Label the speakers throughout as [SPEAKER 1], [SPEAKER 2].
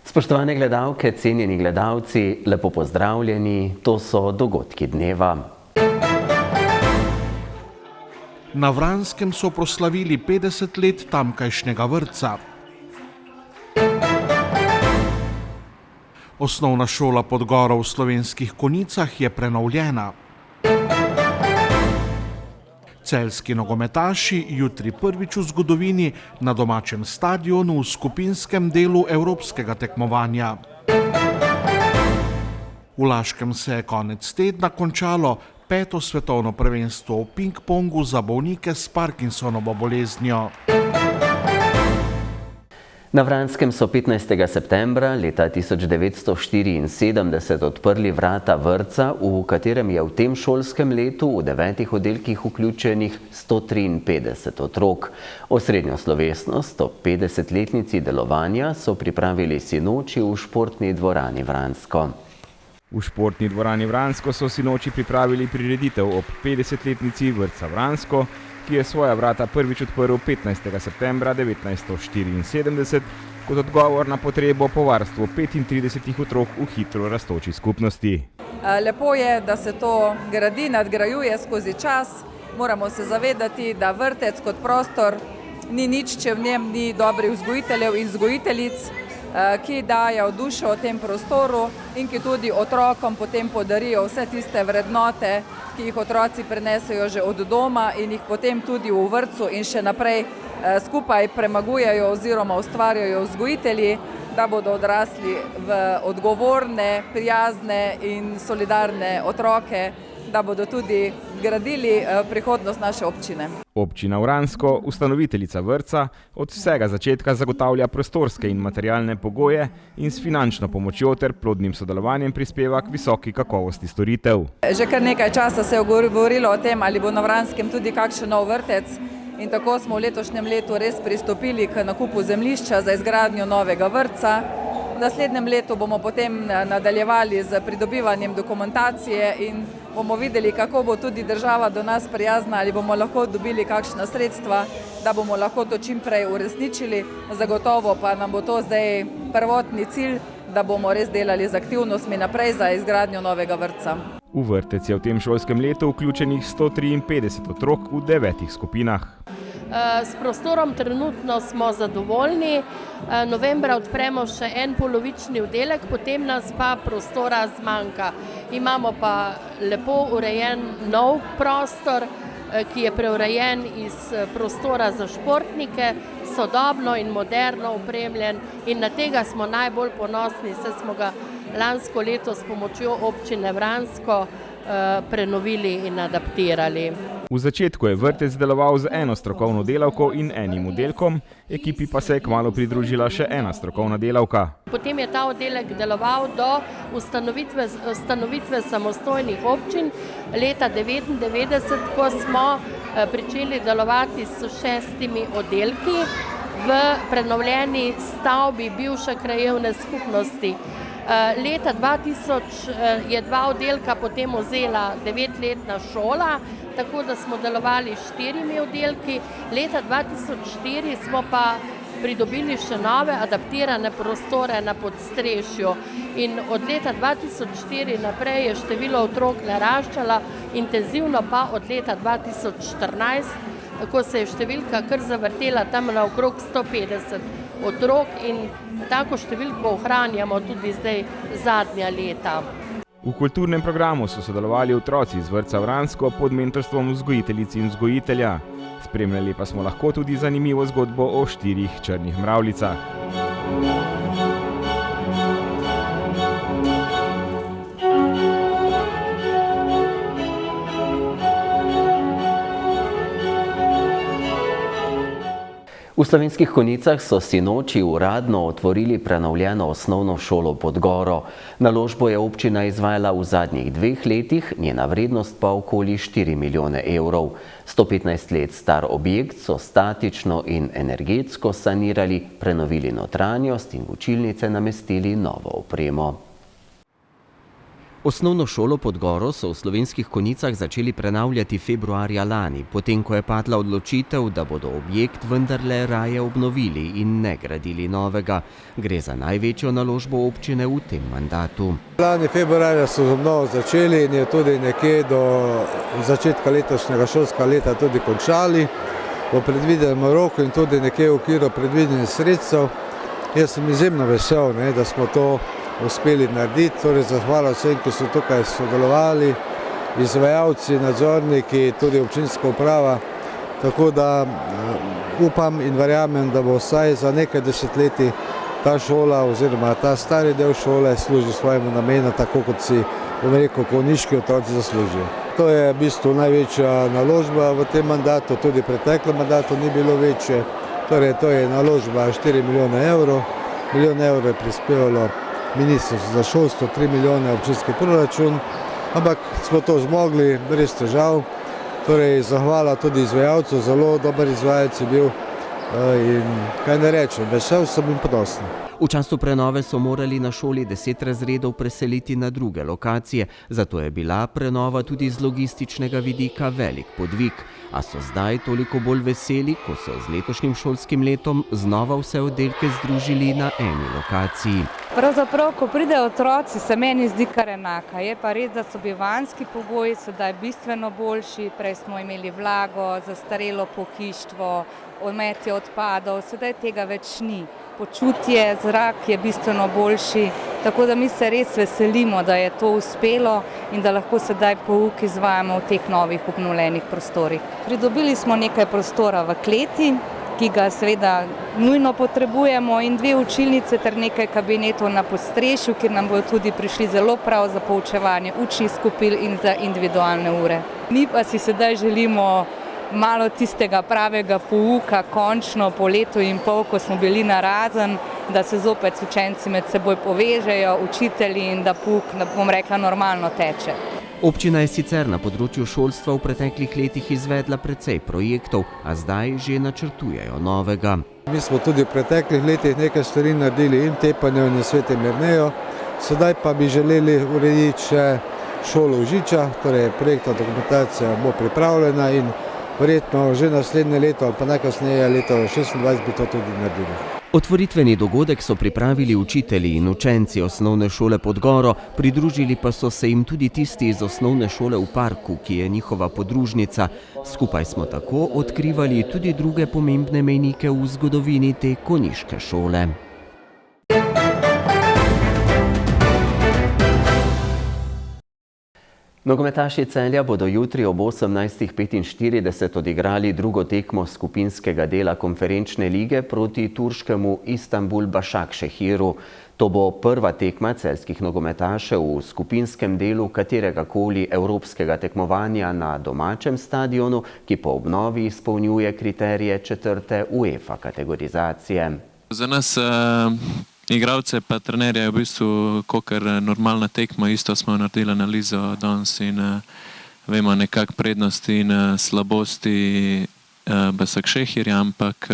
[SPEAKER 1] Spoštovane gledalke, cenjeni gledalci, lepo pozdravljeni, to so dogodki dneva.
[SPEAKER 2] Na Vranskem so proslavili 50 let tamkajšnjega vrtca. Osnovna šola Podgoro v Slovenskih Konjicah je prenovljena. Celjski nogometaši jutri prvič v zgodovini na domačem stadionu v skupinskem delu evropskega tekmovanja. V Laškem se je konec tedna končalo 5. svetovno prvenstvo v ping-pongu za bolnike s Parkinsonovo boleznijo.
[SPEAKER 1] Na Vranskem so 15. septembra leta 1974 odprli vrata vrtca, v katerem je v tem šolskem letu v 9 oddelkih vključenih 153 otrok. Osrednjo slovesnost ob 50-letnici delovanja so pripravili sinoči v športni dvorani Vransko.
[SPEAKER 3] V športni dvorani Vransko so sinoči pripravili prireditev ob 50-letnici vrtca Vransko, ki je svoja vrata prvič odprl 15. septembra 1974 kot odgovor na potrebo po varstvu 35 otrok v hitro rastoči skupnosti.
[SPEAKER 4] Lepo je, da se to gradi, nadgrajuje skozi čas. Moramo se zavedati, da vrtec kot prostor ni nič, če v njem ni dobrih vzgojiteljev in vzgojiteljic, ki dajo dušo v tem prostoru in ki tudi otrokom potem podarijo vse tiste vrednote, ki jih otroci prenesejo že od doma in jih potem tudi v vrtcu in še naprej skupaj premagujejo oziroma ustvarjajo vzgojitelji, da bodo odrasli v odgovorne, prijazne in solidarne otroke, da bodo tudi gradili prihodnost naše občine.
[SPEAKER 3] Občina Vransko, ustanoviteljica vrtca, od vsega začetka zagotavlja prostorske in materialne pogoje in s finančno pomočjo ter plodnim sodelovanjem prispeva k visoki kakovosti storitev.
[SPEAKER 4] Že kar nekaj časa se je govorilo o tem, ali bo na Vranskem tudi kakšen nov vrtec, in tako smo v letošnjem letu res pristopili k nakupu zemljišča za izgradnjo novega vrtca. V naslednjem letu bomo potem nadaljevali z pridobivanjem dokumentacije in bomo videli, kako bo tudi država do nas prijazna, ali bomo lahko dobili kakšna sredstva, da bomo lahko to čim prej uresničili. Zagotovo pa nam bo to zdaj prvotni cilj, da bomo res delali z aktivnostmi naprej za izgradnjo novega vrtca.
[SPEAKER 3] V vrtec je v tem šolskem letu vključenih 153 otrok v 9 skupinah.
[SPEAKER 5] S prostorom trenutno smo zadovoljni. Novembra odpremo še en polovični oddelek, potem nas pa prostora zmanjka. Imamo pa lepo urejen nov prostor, ki je preurejen iz prostora za športnike, sodobno in moderno opremljen in na tega smo najbolj ponosni, saj smo ga lansko leto s pomočjo občine Vransko prenovili in adaptirali.
[SPEAKER 3] V začetku je vrtec deloval z eno strokovno delavko in enim oddelkom, ekipi pa se je kmalu pridružila še ena strokovna delavka.
[SPEAKER 5] Potem je ta oddelek deloval do ustanovitve samostojnih občin leta 1999, ko smo pričeli delovati s 6 oddelki v prenovljeni stavbi bivše krajevne skupnosti. Leta 2000 je 2 oddelka potem vzela 9-letna šola, tako da smo delovali s 4 oddelki. Leta 2004 smo pa pridobili še nove adaptirane prostore na podstrešju in od leta 2004 naprej je število otrok naraščalo, intenzivno pa od leta 2014, ko se je številka kar zavrtela tam na okrog 150 otrok in tako številko ohranjamo tudi zdaj zadnja leta.
[SPEAKER 3] V kulturnem programu so sodelovali otroci iz vrtca Vransko pod mentorstvom vzgojiteljic in vzgojitelja. Spremljali pa smo lahko tudi zanimivo zgodbo o 4 črnih mravljicah.
[SPEAKER 1] V Slovenskih Konjicah so sinoči uradno otvorili prenovljeno osnovno šolo Podgoro. Naložbo je občina izvajala v zadnjih 2 letih, njena vrednost pa okoli 4 milijone evrov. 115 let star objekt so statično in energetsko sanirali, prenovili notranjost in v učilnice namestili novo opremo. Osnovno šolo Podgoro so v Slovenskih Konjicah začeli prenavljati februarja lani, potem ko je padla odločitev, da bodo objekt vendarle raje obnovili in ne gradili novega. Gre za največjo naložbo občine v tem mandatu.
[SPEAKER 6] Lani februarja so z obnovo začeli in je tudi nekje do začetka letošnjega šolskega leta tudi končali v predvidenem roku in tudi nekje v okviru predvidenih sredstev. Jaz sem izjemno vesel, da smo to uspeli narediti, torej zahvala vsem, ki so tukaj sodelovali, izvajalci, nadzorniki, tudi občinska uprava, tako da upam in verjamem, da bo vsaj za nekaj desetletij ta šola oziroma ta stari del šole služi svojemu namenu, tako kot si, bom rekel, konjiški otroci zaslužijo. To je v bistvu največja naložba v tem mandatu, tudi v preteklem mandatu ni bilo večje, torej to je naložba 4 milijone evrov, milijon evrov je prispevalo Ministrstvo za šolstvo, 3 milijone občinski proračun, ampak smo to zmogli, brez težav. Torej, zahvala tudi izvajalcu, zelo dober izvajalec je bil in kaj ne rečem, vesel sem in ponosen.
[SPEAKER 1] V času prenove so morali na šoli 10 razredov preseliti na druge lokacije, zato je bila prenova tudi z logističnega vidika velik podvig. A so zdaj toliko bolj veseli, ko so z letošnjim šolskim letom znova vse oddelke združili na eni lokaciji.
[SPEAKER 7] Pravzaprav, ko pridejo otroci, se meni zdi kar enaka. Je pa res, da so bivanjski pogoji sedaj bistveno boljši. Prej smo imeli vlago, zastarelo pohištvo, ometje odpadov, sedaj tega več ni. Počutje, zrak je bistveno boljši, tako da mi se res veselimo, da je to uspelo in da lahko sedaj pouk izvajamo v teh novih obnovljenih prostorih. Pridobili smo nekaj prostora v kleti, ki ga seveda nujno potrebujemo, in 2 učilnice ter nekaj kabinetov na podstrešju, kjer nam bodo tudi prišli zelo prav za poučevanje učnih skupin in za individualne ure. Mi pa si sedaj želimo malo tistega pravega pouka, končno po letu in pol, ko smo bili narazen, da se zopet učenci med seboj povežejo, učitelji, in da pouk, bom rekla, normalno teče.
[SPEAKER 1] Občina je sicer na področju šolstva v preteklih letih izvedla precej projektov, a zdaj že načrtujejo novega.
[SPEAKER 6] Mi smo tudi v preteklih letih nekaj stvari naredili in Tepanjo in Svetem Jerneju, sedaj pa bi želeli urediti še šolo Užiča, torej projektna dokumentacija bo pripravljena in verjetno že naslednje leto ali pa najkasneje leto 2026 bi to tudi naredili.
[SPEAKER 1] Otvoritveni dogodek so pripravili učitelji in učenci osnovne šole Podgoro, pridružili pa so se jim tudi tisti iz osnovne šole v Parku, ki je njihova podružnica. Skupaj smo tako odkrivali tudi druge pomembne mejnike v zgodovini te konjiške šole. Nogometaši Celja bodo jutri ob 18:45 odigrali drugo tekmo skupinskega dela konferenčne lige proti turškemu Istanbul Başakşehiru. To bo prva tekma celjskih nogometašev v skupinskem delu kateregakoli evropskega tekmovanja na domačem stadionu, ki po obnovi izpolnjuje kriterije 4. UEFA kategorizacije.
[SPEAKER 8] Za nas igralce pa trenerja je v bistvu kakor normalna tekma, isto smo naredili analizo danes in vemo nekako prednosti in slabosti Başakşehirja, ampak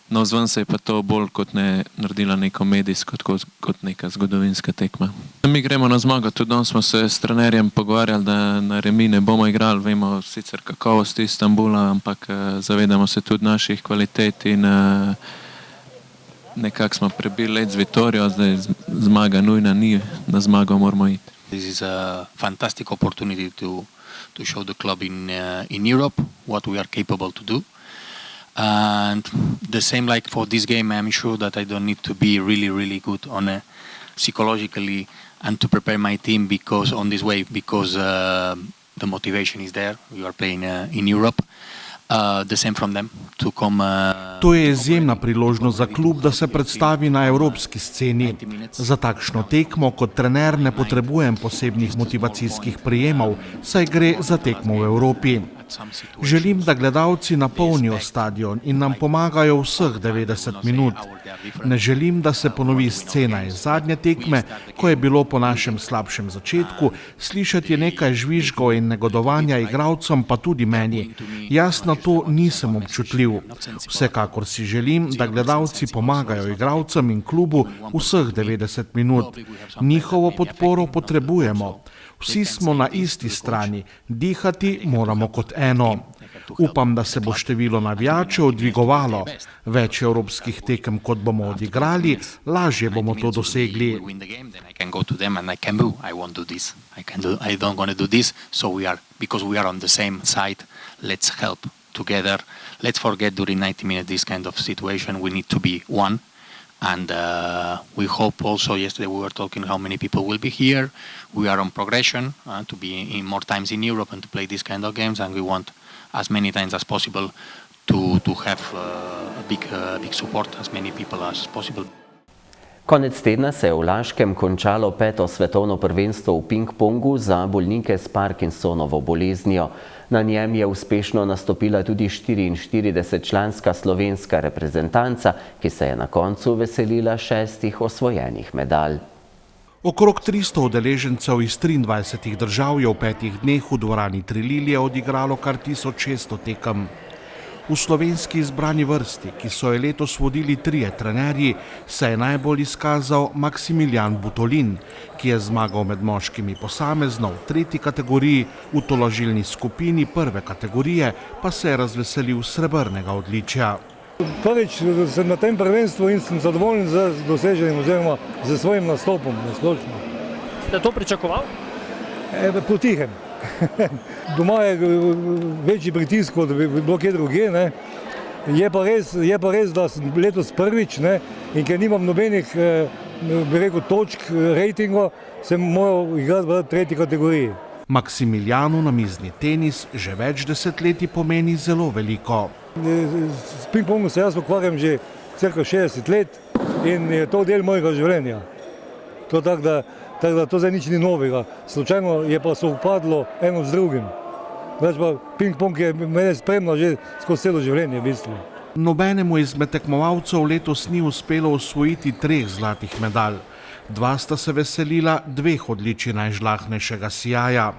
[SPEAKER 8] navzven se je pa to bolj kot ne naredila neko medijsko, kot neka zgodovinska tekma. Mi gremo na zmago, tudi danes smo se s trenerjem pogovarjali, da na remi ne bomo igrali, vemo sicer kakovosti Istanbula, ampak zavedamo se tudi naših kvalitet in nekako smo prebili let z Vitorijo, zdaj zmaga nujna ni, na zmago moramo iti.
[SPEAKER 9] This is a fantastic opportunity to show the club in Europe what we are capable to do. And the same like for this game, I'm sure that I don't need to be really good on psychologically and to prepare my team because on this way, because the motivation is there. We are playing in Europe. The same from them to come.
[SPEAKER 2] To je izjemna priložnost za klub, da se predstavi na evropski sceni. Za takšno tekmo kot trener ne potrebujem posebnih motivacijskih prijemov, saj gre za tekmo v Evropi. Želim, da gledalci napolnijo stadion in nam pomagajo vseh 90 minut. Ne želim, da se ponovi scena iz zadnje tekme, ko je bilo po našem slabšem začetku slišati nekaj žvižgov in negodovanja igralcem, pa tudi meni. Jasno, to nisem občutljiv. Vsekakor si želim, da gledalci pomagajo igralcem in klubu vseh 90 minut. Njihovo podporo potrebujemo. Vsi smo na isti strani, dihati moramo kot eno. Upam, da se bo število navijačev dvigovalo. Več evropskih tekem, kot bomo odigrali, lažje bomo to dosegli.
[SPEAKER 9] Let's forget during 90 minutes this kind of situation. We need to be one. And we hope also, yesterday we were talking how many people will be here. We are on progression to be in more times in Europe and to play these kind of games. And we want as many times as possible to have a big support, as many people as possible.
[SPEAKER 1] Konec tedna se je v Laškem končalo 5. svetovno prvenstvo v ping-pongu za bolnike s Parkinsonovo boleznijo. Na njem je uspešno nastopila tudi 44-članska slovenska reprezentanca, ki se je na koncu veselila 6 osvojenih medalj.
[SPEAKER 2] Okrog 300 udeležencev iz 23 držav je v 5 dneh v dvorani Trililije odigralo kar 1600 tekem. V slovenski izbrani vrsti, ki so jo letos vodili 3 trenerji, se je najbolj izkazal Maksimilijan Butolin, ki je zmagal med moškimi posamezno v 3. kategoriji, v tolažilni skupini 1. kategorije pa se je razveselil srebrnega odličja.
[SPEAKER 10] Prvič sem na tem prvenstvu in sem zadovoljen z doseženim oziroma z svojim nastopom.
[SPEAKER 11] Ste to pričakoval?
[SPEAKER 10] Potihem. Doma je večji pritisk, kot bi bilo kje druge. Je pa res, da sem letos prvič in ker nimam nobenih, bi rekel, točk, rejtingov, sem moral igrati v 3. kategoriji.
[SPEAKER 2] Maksimiljanu namizni tenis že več desetletij pomeni zelo veliko.
[SPEAKER 10] S ping-pongom se jaz ukvarjam že cirka 60 let in je to del mojega življenja. To tako da to zdaj nič ni novega. Slučajno je pa sovpadlo eno z drugim. Več pa ping-pong je mene spremljal že skozi celo življenje v bistvu.
[SPEAKER 2] Nobenemu izmed tekmovalcev letos ni uspelo osvojiti 3 zlatih medalj. 2 sta se veselila 2 odličij najžlahtnejšega sijaja.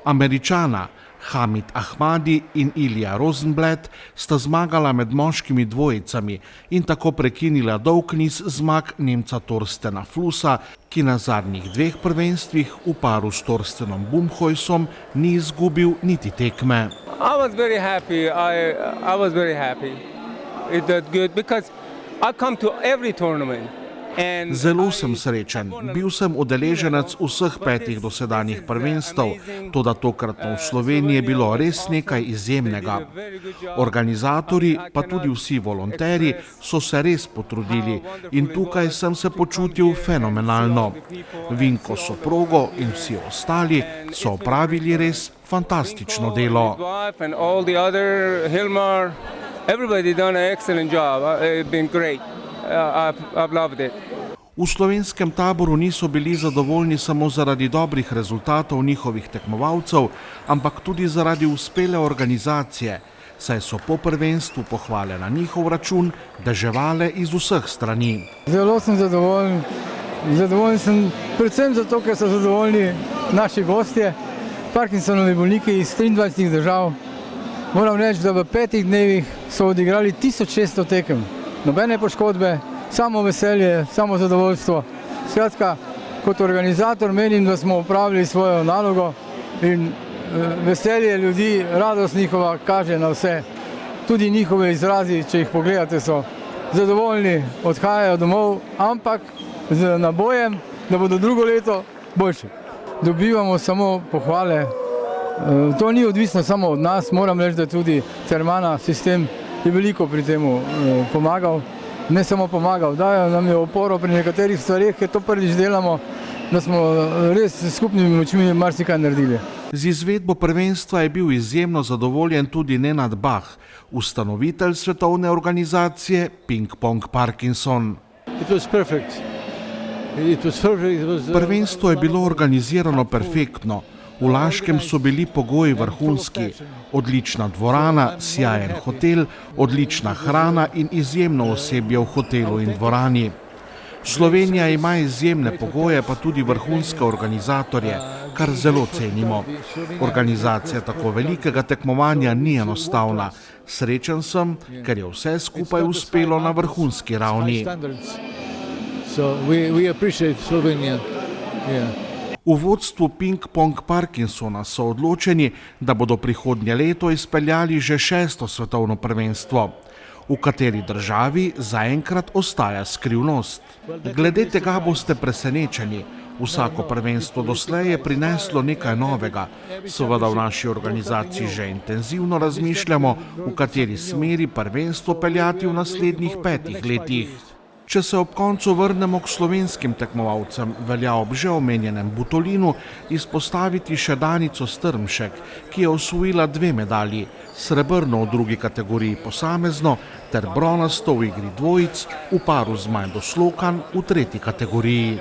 [SPEAKER 2] Američana Hamid Ahmadi in Ilija Rosenblatt sta zmagala med moškimi dvojicami in tako prekinila dolg niz zmag Nemca Torstena Flusa, ki na zadnjih 2 prvenstvih v paru s Torstenom Bumhojsom ni izgubil niti tekme.
[SPEAKER 12] I was very happy. It was good because I come to every tournament.
[SPEAKER 2] Zelo sem srečen. Bil sem udeleženec vseh 5 dosedanjih prvenstev, toda tokratno v Sloveniji je bilo res nekaj izjemnega. Organizatorji, pa tudi vsi volonterji, so se res potrudili in tukaj sem se počutil fenomenalno. Vinko Soprogo in vsi ostali so opravili res fantastično delo. V slovenskem taboru niso bili zadovoljni samo zaradi dobrih rezultatov njihovih tekmovalcev, ampak tudi zaradi uspele organizacije, saj so po prvenstvu pohvale na njihov račun deževale iz vseh strani.
[SPEAKER 13] Zelo sem zadovoljen. Zadovoljen sem predvsem zato, ker so zadovoljni naši gostje, Parkinsonovi bolniki iz 23 držav. Moram reči, da v 5 dnevih so odigrali 1600 tekem. Nobene poškodbe, samo veselje, samo zadovoljstvo. Skratka, kot organizator menim, da smo opravili svojo nalogo in veselje ljudi, radost njihova kaže na vse. Tudi njihove izrazi, če jih pogledate, so zadovoljni, odhajajo domov, ampak z nabojem, da bodo drugo leto boljše. Dobivamo samo pohvale. To ni odvisno samo od nas, moram reči, da tudi Termana sistem je veliko pri temu pomagal. Ne samo pomagal, dajo nam je oporo pri nekaterih stvarih, ker to prvič delamo, da smo res s skupnimi močmi marsikaj naredili.
[SPEAKER 2] Z izvedbo prvenstva je bil izjemno zadovoljen tudi Nenad Bah, ustanovitelj svetovne organizacije Ping-pong Parkinson. Prvenstvo je bilo organizirano perfektno. V Laškem so bili pogoji vrhunski, odlična dvorana, sjajen hotel, odlična hrana in izjemno osebje v hotelu in dvorani. Slovenija ima izjemne pogoje, pa tudi vrhunske organizatorje. kar zelo cenimo. Organizacija tako velikega tekmovanja ni enostavna. Srečen sem, ker je vse skupaj uspelo na vrhunski ravni. V vodstvu Ping Pong Parkinsona so odločeni, da bodo prihodnje leto izpeljali že 6. svetovno prvenstvo. V kateri državi zaenkrat ostaja skrivnost. Glede tega boste presenečeni. Vsako prvenstvo doslej je prineslo nekaj novega. Seveda v naši organizaciji že intenzivno razmišljamo, v kateri smeri prvenstvo peljati v naslednjih 5 letih. Če se ob koncu vrnemo k slovenskim tekmovalcem, velja ob že omenjenem Butolinu izpostaviti še Danico Strmšek, ki je osvojila 2 medalji, srebrno v drugi kategoriji posamezno ter bronasto v igri dvojic v paru z Majdo Slokan v 3. kategoriji.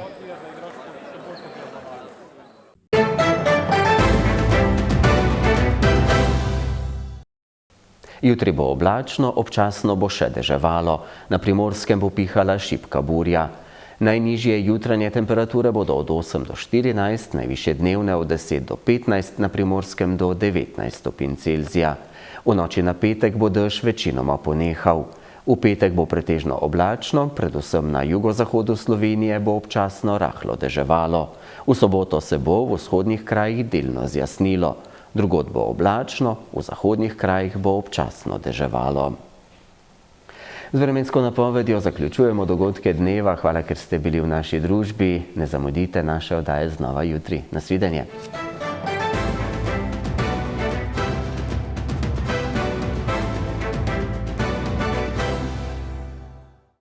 [SPEAKER 1] Jutri bo oblačno, občasno bo še deževalo, na Primorskem bo pihala šibka burja. Najnižje jutranje temperature bodo od 8 do 14, najvišje dnevne od 10 do 15, na Primorskem do 19 stopinj Celzija. V noči na petek bo dež večinoma ponehal. V petek bo pretežno oblačno, predvsem na jugozahodu Slovenije bo občasno rahlo deževalo. V soboto se bo v vzhodnih krajih delno zjasnilo. Drugod bo oblačno, v zahodnih krajih bo občasno deževalo. Z vremensko napovedjo zaključujemo dogodke dneva. Hvala, ker ste bili v naši družbi. Ne zamudite naše oddaje znova jutri. Nasvidenje.